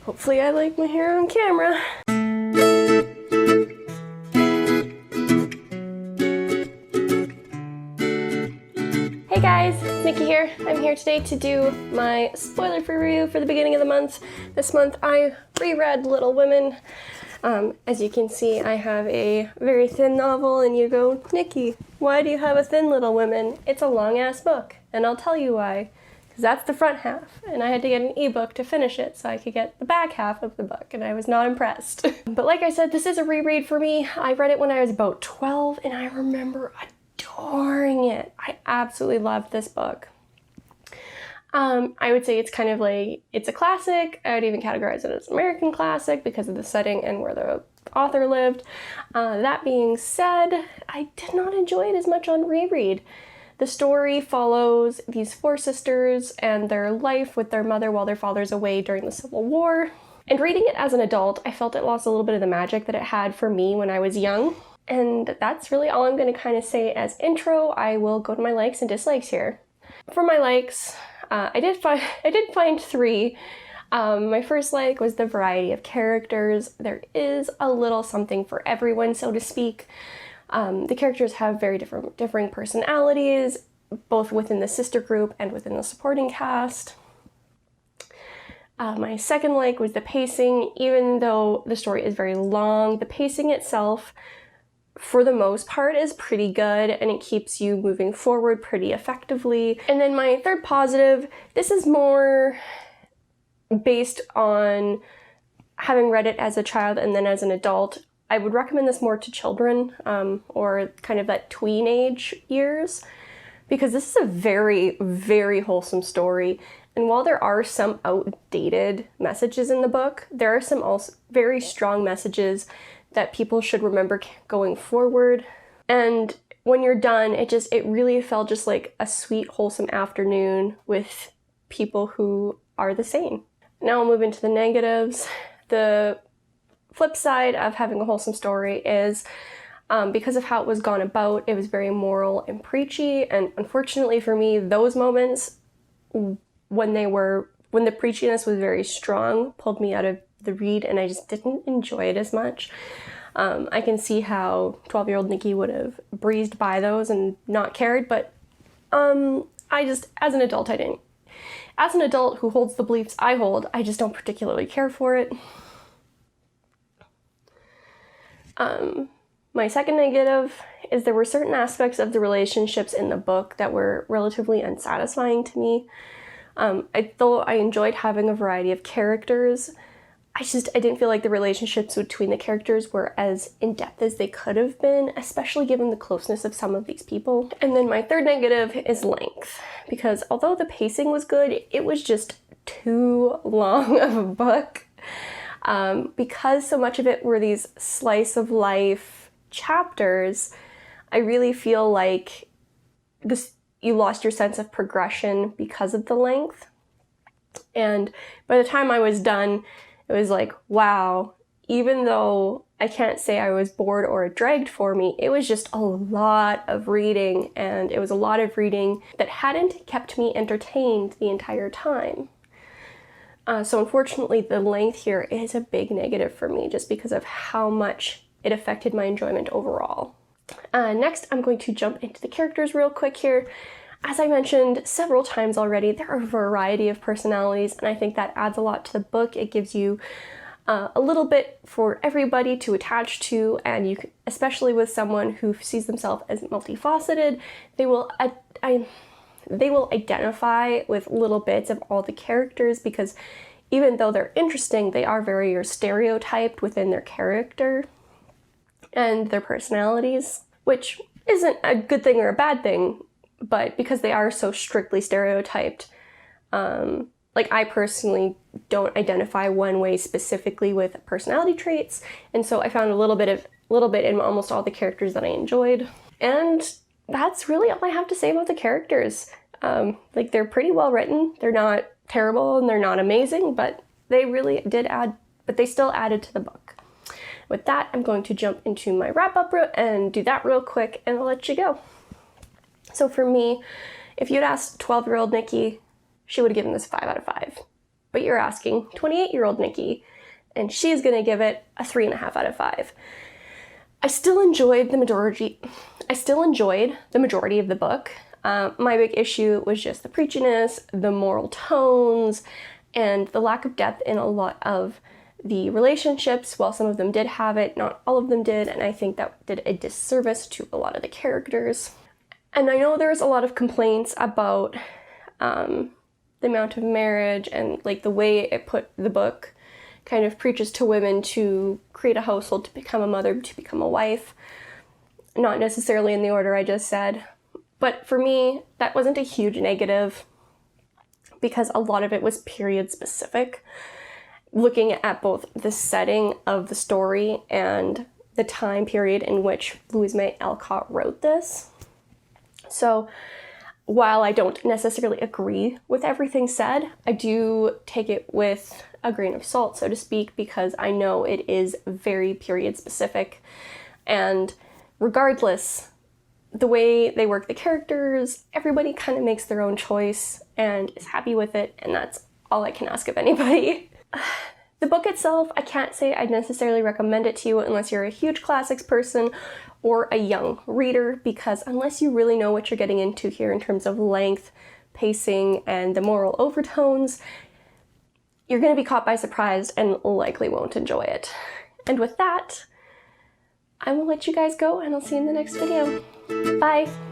Hopefully I like my hair on camera. Hey guys, Nikki here. I'm here today to do my spoiler-free review for the beginning of the month. This month I reread Little Women. As you can see, I have a very thin novel, and you go, Nikki, why do you have a thin Little Women? It's a long-ass book, and I'll tell you why. Because that's the front half, and I had to get an ebook to finish it so I could get the back half of the book, and I was not impressed. But like I said, this is a reread for me. I read it when I was about 12, and I remember adoring it. I absolutely loved this book. I would say it's kind of like, it's a classic. I would even categorize it as an American classic because of the setting and where the author lived. That being said, I did not enjoy it as much on reread. The story follows these four sisters and their life with their mother while their father's away during the Civil War. And reading it as an adult, I felt it lost a little bit of the magic that it had for me when I was young. And that's really all I'm going to kind of say as intro. I will go to my likes and dislikes here. For my likes, I did find three. My first like was the variety of characters. There is a little something for everyone, so to speak. The characters have very differing personalities, both within the sister group and within the supporting cast. My second like was the pacing. Even though the story is very long, the pacing itself, for the most part, is pretty good, and it keeps you moving forward pretty effectively. And then my third positive, this is more based on having read it as a child and then as an adult. I would recommend this more to children, or kind of that tween age years, because this is a very, very wholesome story. And while there are some outdated messages in the book, there are some also very strong messages that people should remember going forward. And when you're done, it really felt just like a sweet, wholesome afternoon with people who are the same. Now I'll move into the negatives. The flip side of having a wholesome story is because of how it was gone about, it was very moral and preachy, and unfortunately for me, those moments when the preachiness was very strong pulled me out of the read, and I just didn't enjoy it as much. I can see how 12-year-old Nikki would have breezed by those and not cared, but as an adult, I didn't. As an adult who holds the beliefs I hold, I just don't particularly care for it. My second negative is there were certain aspects of the relationships in the book that were relatively unsatisfying to me. Though I enjoyed having a variety of characters, I didn't feel like the relationships between the characters were as in-depth as they could have been, especially given the closeness of some of these people. And then my third negative is length, because although the pacing was good, it was just too long of a book. Because so much of it were these slice of life chapters, I really feel like you lost your sense of progression because of the length. And by the time I was done, it was like, wow, even though I can't say I was bored or it dragged for me, it was just a lot of reading, and it was a lot of reading that hadn't kept me entertained the entire time. So unfortunately, the length here is a big negative for me just because of how much it affected my enjoyment overall. Next, I'm going to jump into the characters real quick here. As I mentioned several times already, there are a variety of personalities, and I think that adds a lot to the book. It gives you a little bit for everybody to attach to, and you can, especially with someone who sees themselves as multifaceted, they will identify with little bits of all the characters, because even though they're interesting, they are very stereotyped within their character and their personalities, which isn't a good thing or a bad thing, but because they are so strictly stereotyped, like I personally don't identify one way specifically with personality traits, and so I found a little bit in almost all the characters that I enjoyed. And that's really all I have to say about the characters. Like, they're pretty well written. They're not terrible and they're not amazing, but they really did add, but they still added to the book. With that, I'm going to jump into my wrap-up and do that real quick, and I'll let you go. So for me, if you'd asked 12-year-old Nikki, she would have given this a 5 out of 5. but you're asking 28-year-old Nikki, and she's gonna give it a 3.5 out of 5. I still enjoyed the majority of the book. My big issue was just the preachiness, the moral tones, and the lack of depth in a lot of the relationships. While some of them did have it, not all of them did, and I think that did a disservice to a lot of the characters. And I know there's a lot of complaints about the amount of marriage and like the way the book kind of preaches to women to create a household, to become a mother, to become a wife. Not necessarily in the order I just said. But for me, that wasn't a huge negative because a lot of it was period specific. Looking at both the setting of the story and the time period in which Louisa May Alcott wrote this. So while I don't necessarily agree with everything said, I do take it with a grain of salt, so to speak, because I know it is very period specific. And regardless, the way they work the characters, everybody kind of makes their own choice and is happy with it, and that's all I can ask of anybody. The book itself, I can't say I'd necessarily recommend it to you unless you're a huge classics person or a young reader, because unless you really know what you're getting into here in terms of length, pacing, and the moral overtones, you're going to be caught by surprise and likely won't enjoy it. And with that, I will let you guys go, and I'll see you in the next video. Bye!